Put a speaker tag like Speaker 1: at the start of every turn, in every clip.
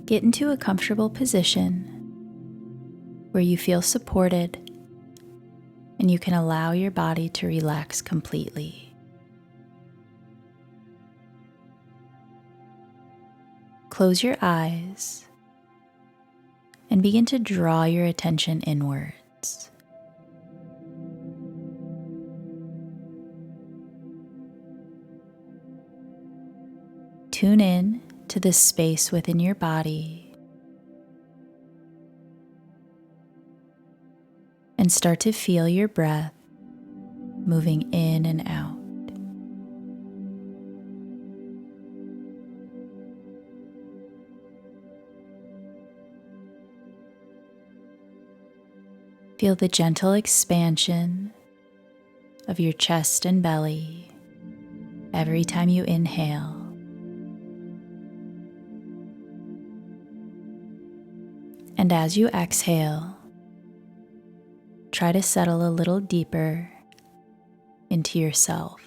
Speaker 1: Get into a comfortable position where you feel supported and you can allow your body to relax completely. Close your eyes and begin to draw your attention inwards. Tune in to the space within your body and start to feel your breath moving in and out. Feel the gentle expansion of your chest and belly every time you inhale. And as you exhale, try to settle a little deeper into yourself.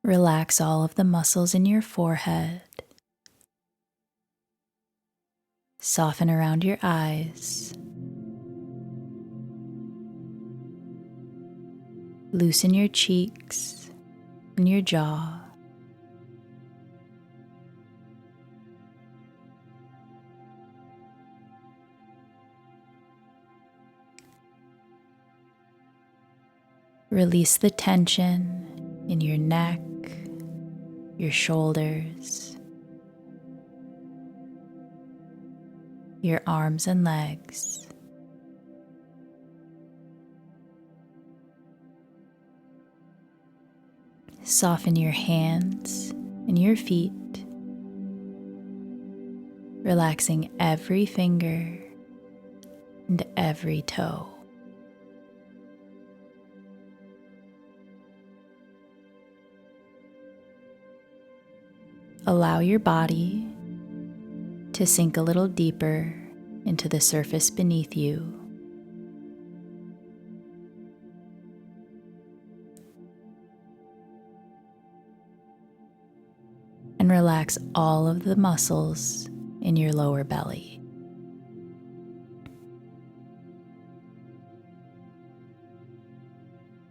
Speaker 1: Relax all of the muscles in your forehead. Soften around your eyes. Loosen your cheeks and your jaw. Release the tension in your neck, your shoulders, your arms and legs. Soften your hands and your feet, relaxing every finger and every toe. Allow your body to sink a little deeper into the surface beneath you. And relax all of the muscles in your lower belly.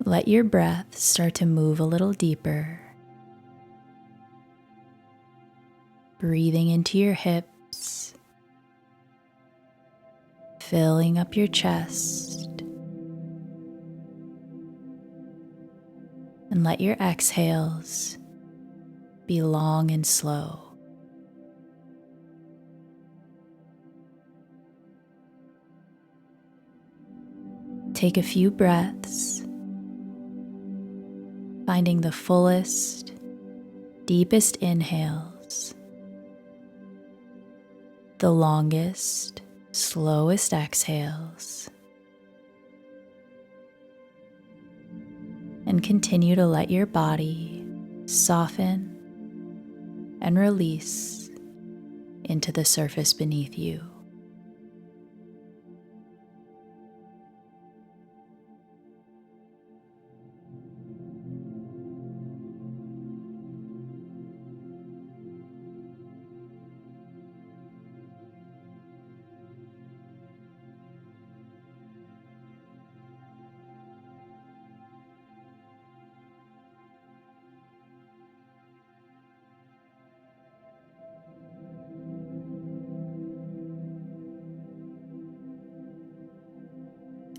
Speaker 1: Let your breath start to move a little deeper, breathing into your hips, filling up your chest, and let your exhales be long and slow. Take a few breaths, finding the fullest, deepest inhales, the longest, slowest exhales, and continue to let your body soften and release into the surface beneath you.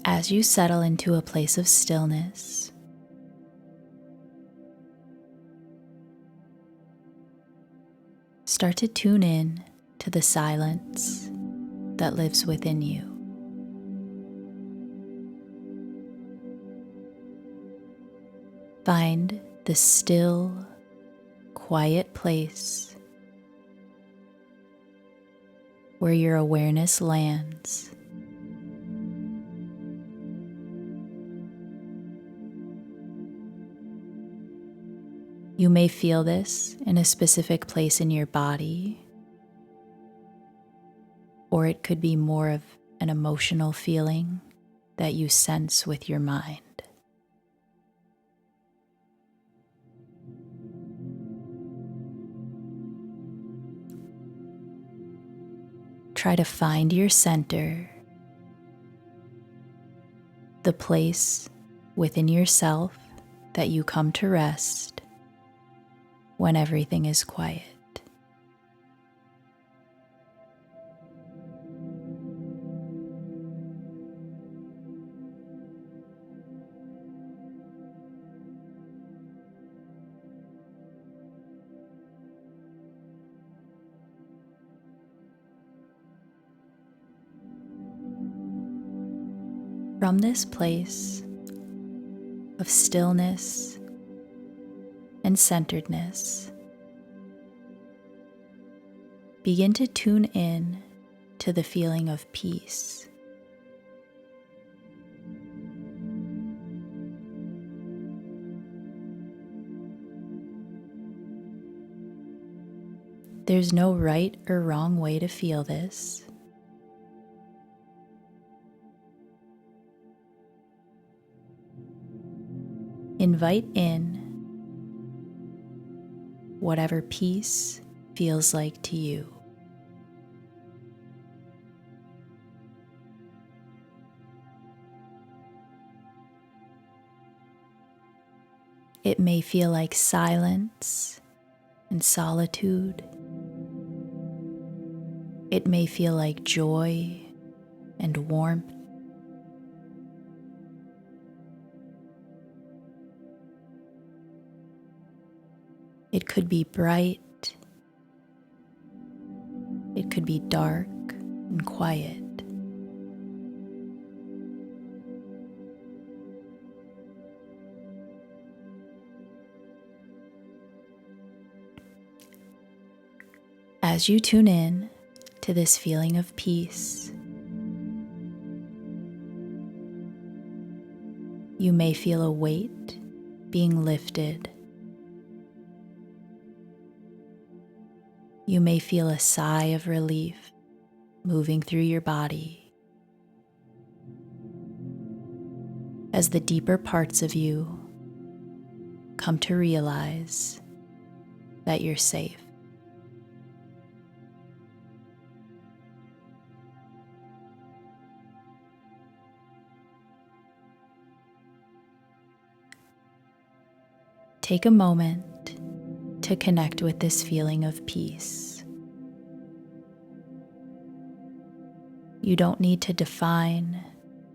Speaker 1: As you settle into a place of stillness, start to tune in to the silence that lives within you. Find the still, quiet place where your awareness lands. You may feel this in a specific place in your body, or it could be more of an emotional feeling that you sense with your mind. Try to find your center, the place within yourself that you come to rest when everything is quiet. From this place of stillness and centeredness, begin to tune in to the feeling of peace. There's no right or wrong way to feel this. Invite in whatever peace feels like to you. It may feel like silence and solitude. It may feel like joy and warmth. It could be bright. It could be dark and quiet. As you tune in to this feeling of peace, you may feel a weight being lifted. You may feel a sigh of relief moving through your body as the deeper parts of you come to realize that you're safe. Take a moment to connect with this feeling of peace. You don't need to define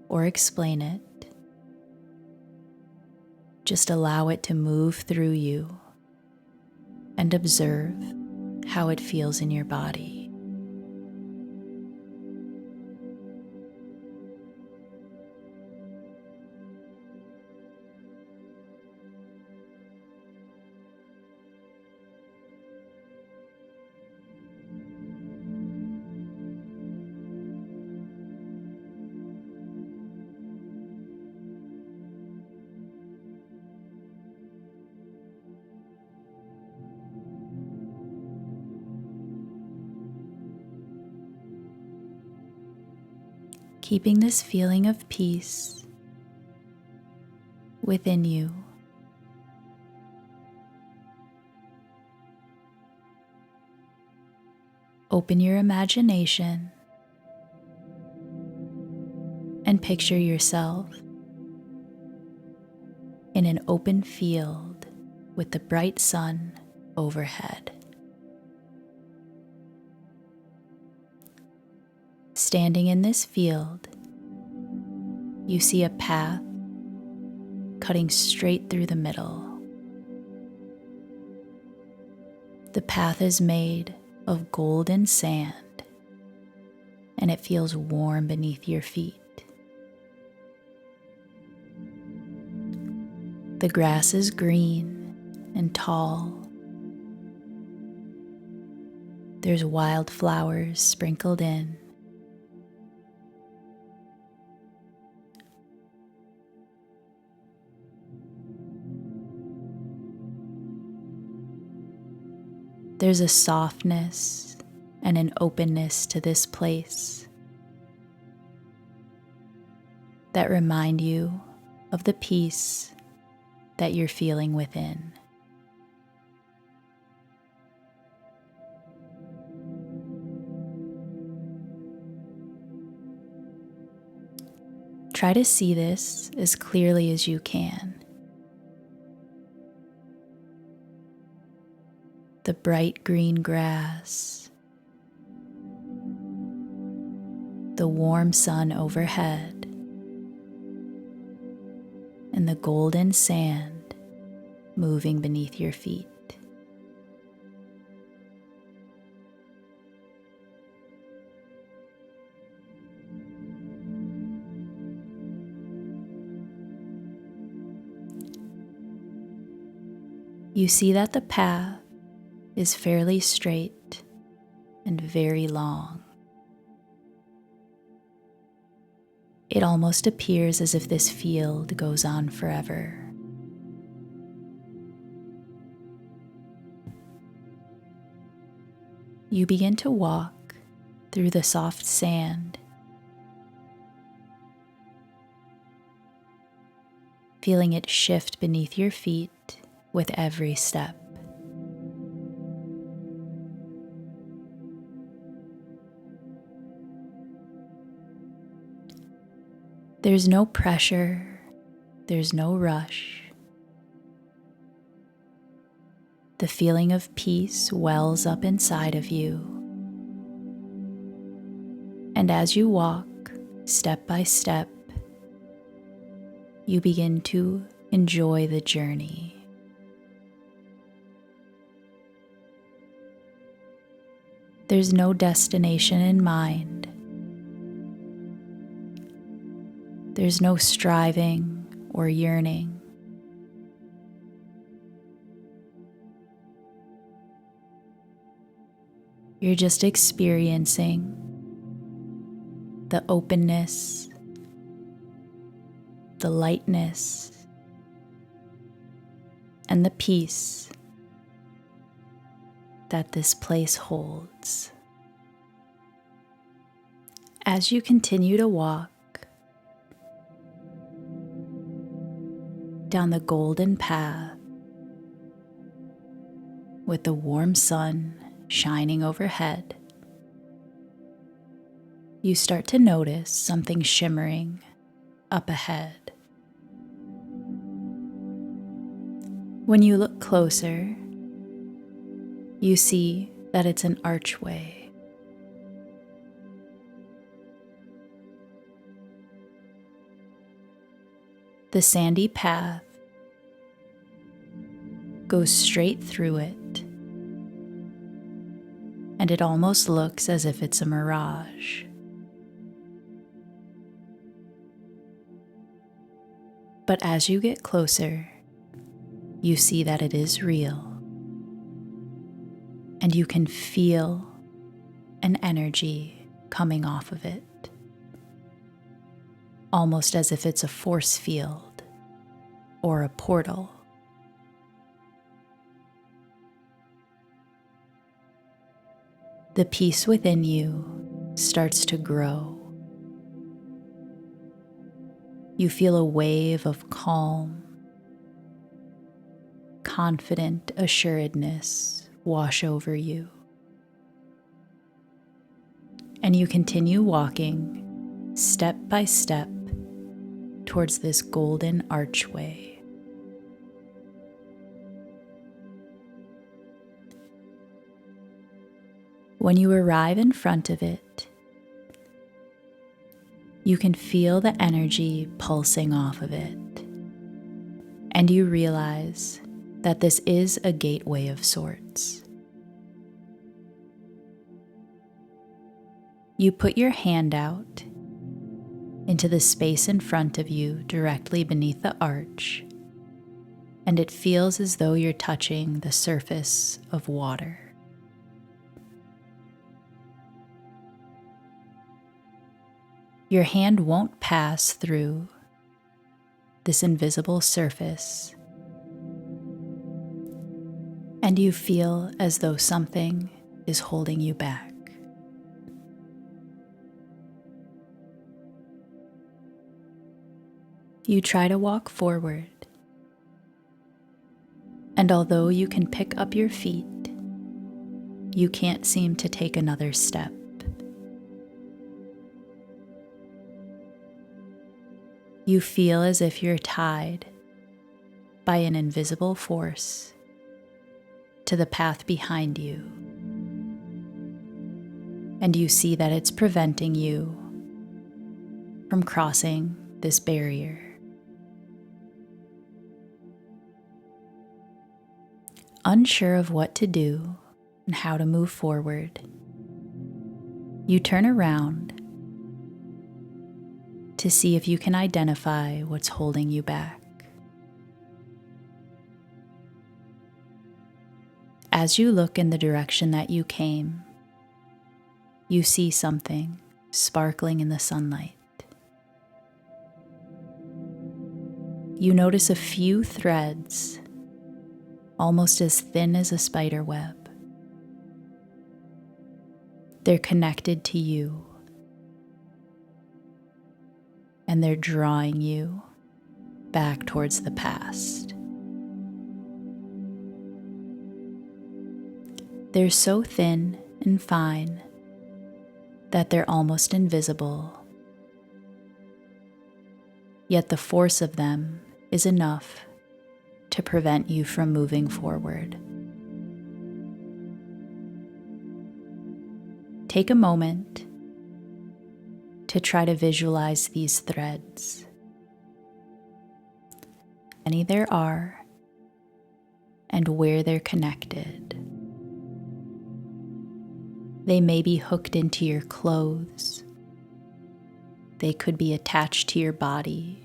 Speaker 1: or explain it. Just allow it to move through you and observe how it feels in your body. Keeping this feeling of peace within you, open your imagination and picture yourself in an open field with the bright sun overhead. Standing in this field, you see a path cutting straight through the middle. The path is made of golden sand, and it feels warm beneath your feet. The grass is green and tall. There's wildflowers sprinkled in. There's a softness and an openness to this place that remind you of the peace that you're feeling within. Try to see this as clearly as you can. The bright green grass, the warm sun overhead, and the golden sand moving beneath your feet. You see that the path is fairly straight and very long. It almost appears as if this field goes on forever. You begin to walk through the soft sand, feeling it shift beneath your feet with every step. There's no pressure, there's no rush. The feeling of peace wells up inside of you. And as you walk, step by step, you begin to enjoy the journey. There's no destination in mind. There's no striving or yearning. You're just experiencing the openness, the lightness, and the peace that this place holds. As you continue to walk down the golden path with the warm sun shining overhead, you start to notice something shimmering up ahead. When you look closer, you see that it's an archway. The sandy path goes straight through it, and it almost looks as if it's a mirage. But as you get closer, you see that it is real. And you can feel an energy coming off of it, almost as if it's a force field or a portal. The peace within you starts to grow. You feel a wave of calm, confident assuredness wash over you. And you continue walking step by step towards this golden archway. When you arrive in front of it, you can feel the energy pulsing off of it, and you realize that this is a gateway of sorts. You put your hand out into the space in front of you directly beneath the arch, and it feels as though you're touching the surface of water. Your hand won't pass through this invisible surface, and you feel as though something is holding you back. You try to walk forward, and although you can pick up your feet, you can't seem to take another step. You feel as if you're tied by an invisible force to the path behind you, and you see that it's preventing you from crossing this barrier. Unsure of what to do and how to move forward, you turn around to see if you can identify what's holding you back. As you look in the direction that you came, you see something sparkling in the sunlight. You notice a few threads, almost as thin as a spider web. They're connected to you, and they're drawing you back towards the past. They're so thin and fine that they're almost invisible, yet the force of them is enough to prevent you from moving forward. Take a moment to try to visualize these threads. How many there are and where they're connected. They may be hooked into your clothes. They could be attached to your body.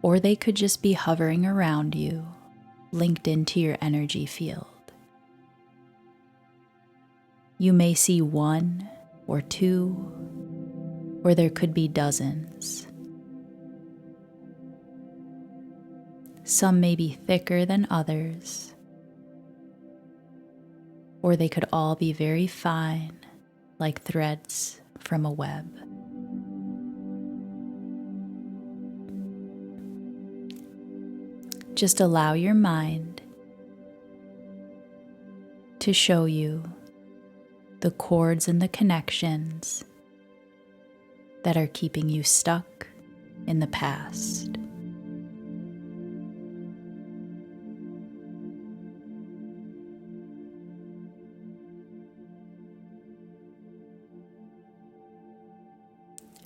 Speaker 1: Or they could just be hovering around you, linked into your energy field. You may see one or two, or there could be dozens. Some may be thicker than others, or they could all be very fine, like threads from a web. Just allow your mind to show you the cords and the connections that are keeping you stuck in the past.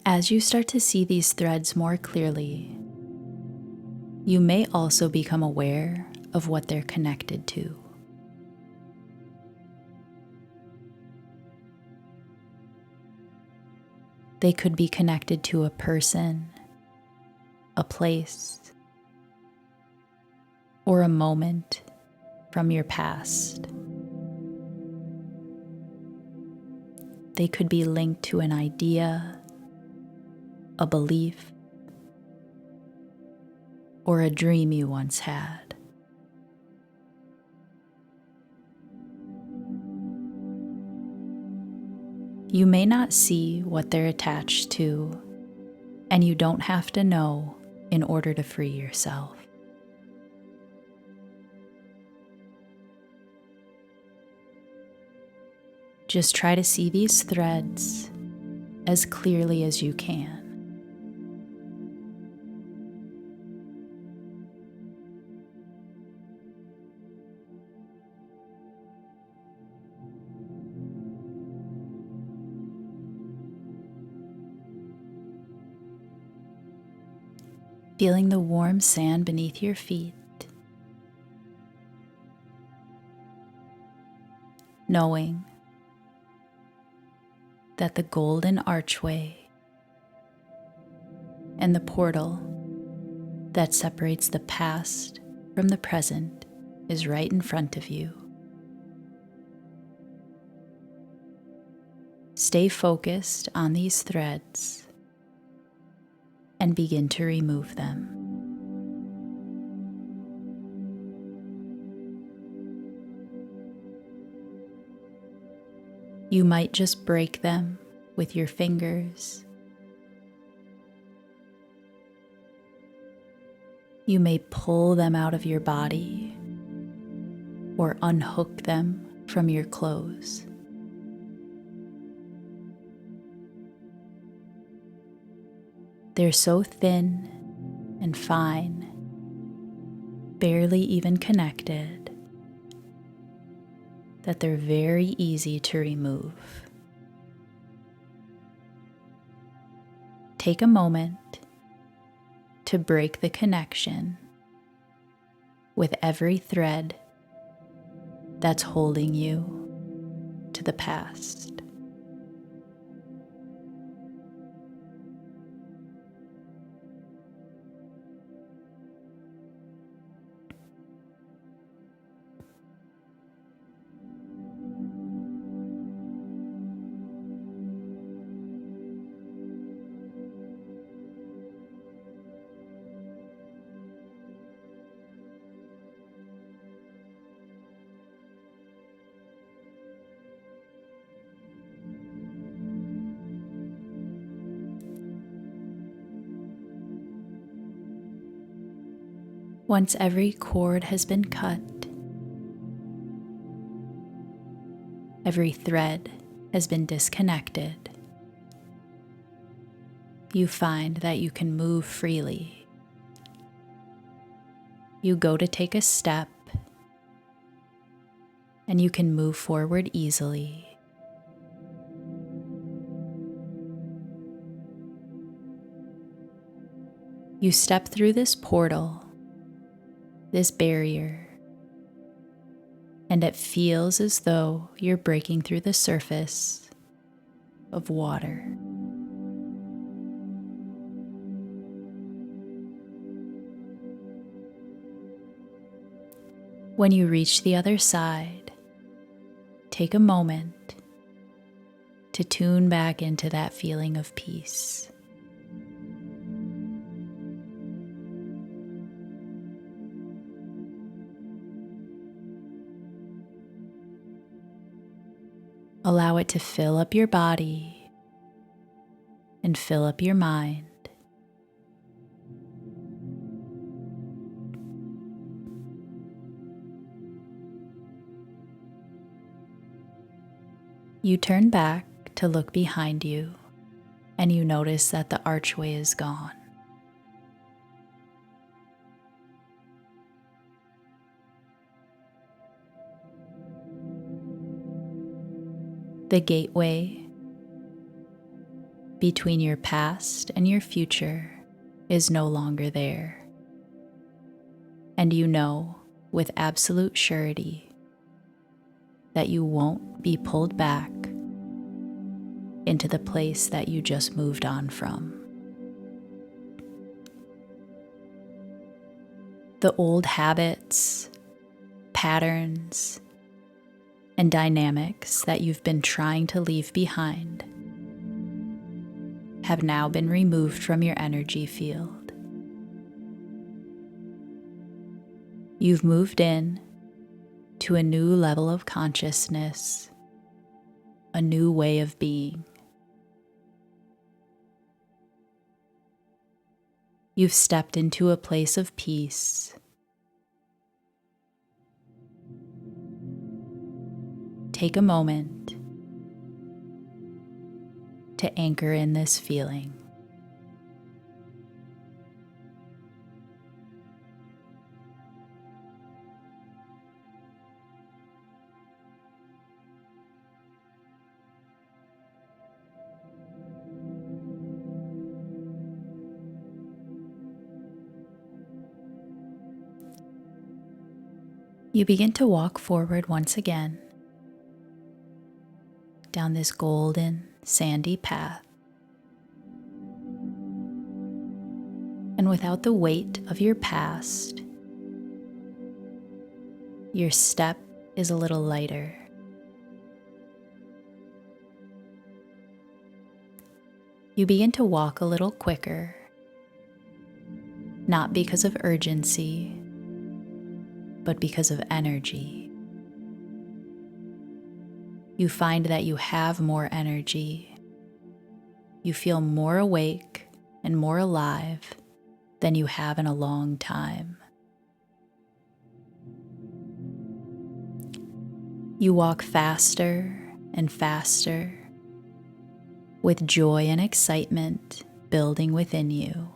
Speaker 1: As you start to see these threads more clearly, you may also become aware of what they're connected to. They could be connected to a person, a place, or a moment from your past. They could be linked to an idea, a belief, or a dream you once had. You may not see what they're attached to, and you don't have to know in order to free yourself. Just try to see these threads as clearly as you can. Feeling the warm sand beneath your feet, knowing that the Golden Archway and the portal that separates the past from the present is right in front of you. Stay focused on these threads and begin to remove them. You might just break them with your fingers, You may pull them out of your body or unhook them from your clothes. They're so thin and fine, barely even connected, that they're very easy to remove. Take a moment to break the connection with every thread that's holding you to the past. Once every cord has been cut, every thread has been disconnected, you find that you can move freely. You go to take a step, and you can move forward easily. You step through this portal, this barrier, and it feels as though you're breaking through the surface of water. When you reach the other side, take a moment to tune back into that feeling of peace. Allow it to fill up your body and fill up your mind. You turn back to look behind you, and you notice that the archway is gone. The gateway between your past and your future is no longer there, and you know with absolute surety that you won't be pulled back into the place that you just moved on from. The old habits, patterns, and dynamics that you've been trying to leave behind have now been removed from your energy field. You've moved in to a new level of consciousness, a new way of being. You've stepped into a place of peace. Take a moment to anchor in this feeling. You begin to walk forward once again down this golden, sandy path. And without the weight of your past, your step is a little lighter. You begin to walk a little quicker, not because of urgency, but because of energy. You find that you have more energy. You feel more awake and more alive than you have in a long time. You walk faster and faster, with joy and excitement building within you.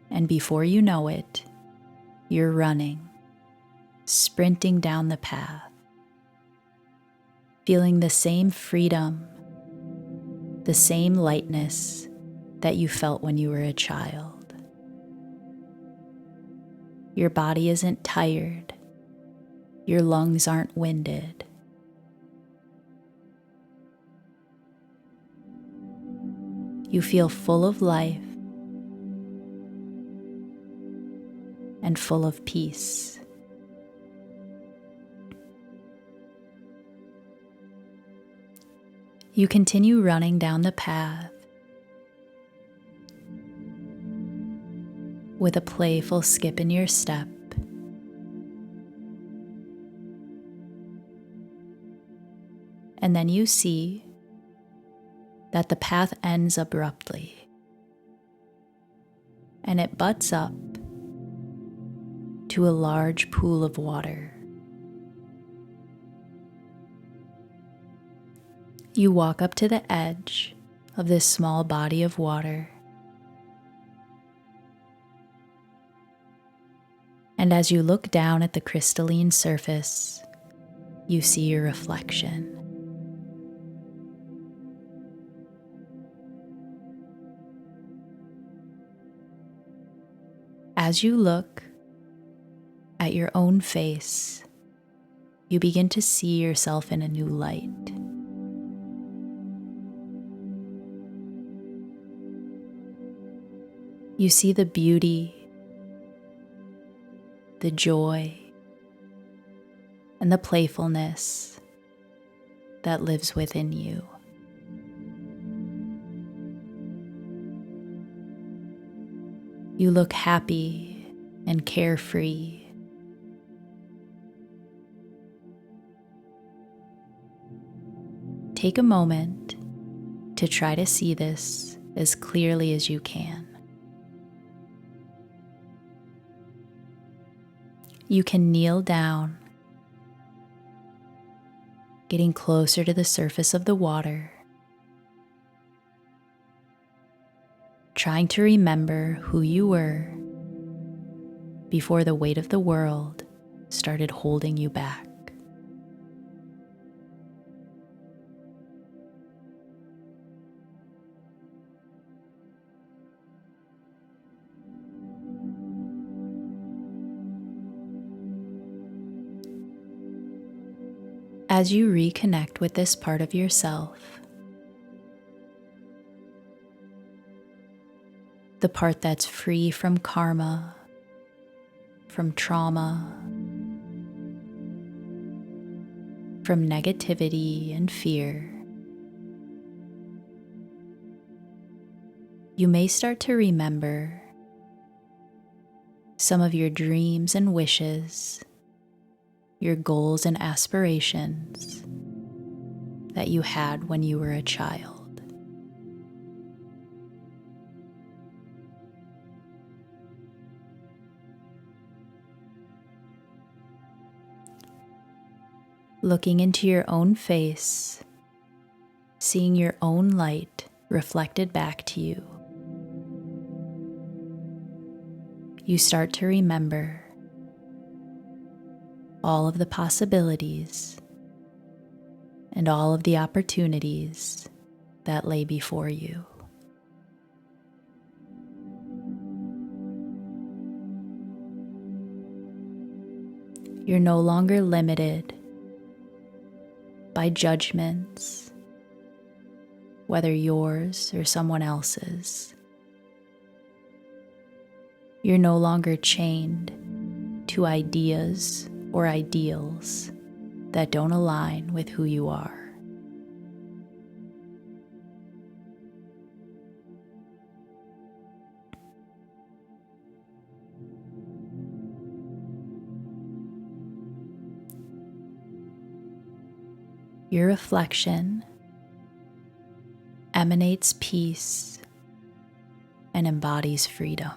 Speaker 1: And before you know it, you're running, sprinting down the path, feeling the same freedom, the same lightness that you felt when you were a child. Your body isn't tired. Your lungs aren't winded. You feel full of life and full of peace. You continue running down the path with a playful skip in your step. And then you see that the path ends abruptly, and it butts up to a large pool of water. You walk up to the edge of this small body of water, and as you look down at the crystalline surface, you see your reflection. As you look at your own face, you begin to see yourself in a new light. You see the beauty, the joy, and the playfulness that lives within you. You look happy and carefree. Take a moment to try to see this as clearly as you can. You can kneel down, getting closer to the surface of the water, trying to remember who you were before the weight of the world started holding you back. As you reconnect with this part of yourself, the part that's free from karma, from trauma, from negativity and fear, you may start to remember some of your dreams and wishes, your goals and aspirations that you had when you were a child. Looking into your own face, seeing your own light reflected back to you, you start to remember all of the possibilities and all of the opportunities that lay before you. You're no longer limited by judgments, whether yours or someone else's. You're no longer chained to ideas or ideals that don't align with who you are. Your reflection emanates peace and embodies freedom.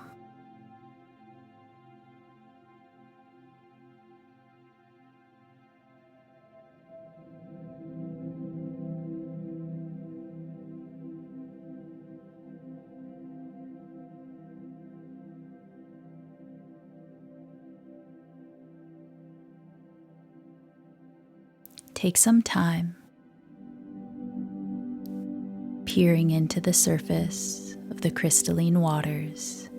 Speaker 1: Take some time peering into the surface of the crystalline waters,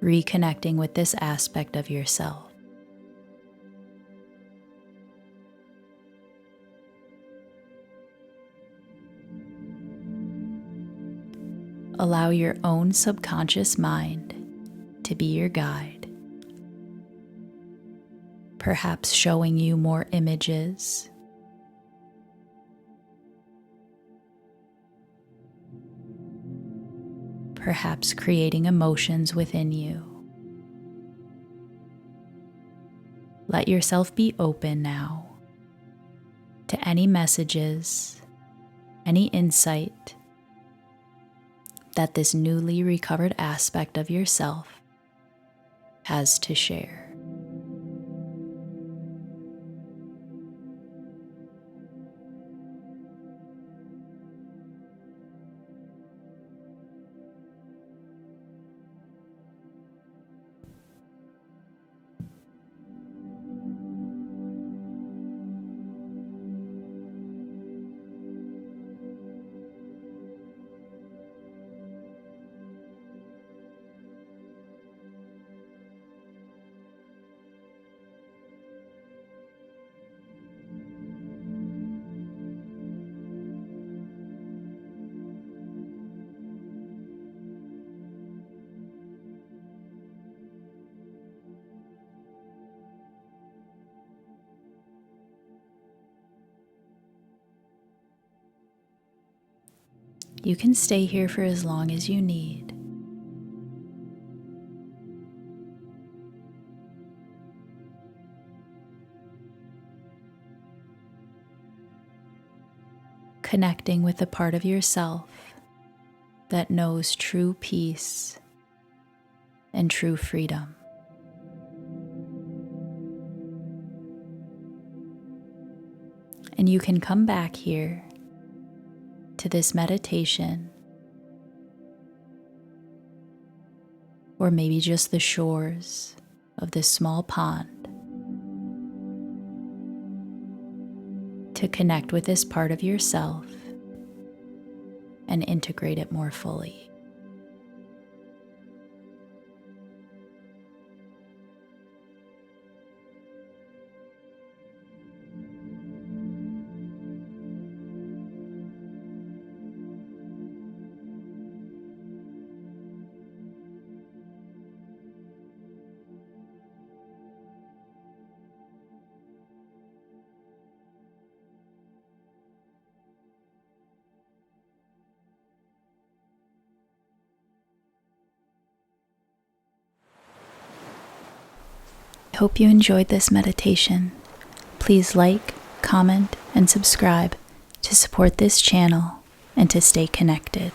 Speaker 1: reconnecting with this aspect of yourself. Allow your own subconscious mind to be your guide, perhaps showing you more images, perhaps creating emotions within you. Let yourself be open now to any messages, any insight that this newly recovered aspect of yourself has to share. You can stay here for as long as you need. Connecting with the part of yourself that knows true peace and true freedom. And you can come back here to this meditation, or maybe just the shores of this small pond, to connect with this part of yourself and integrate it more fully. I hope you enjoyed this meditation. Please like, comment, and subscribe to support this channel and to stay connected.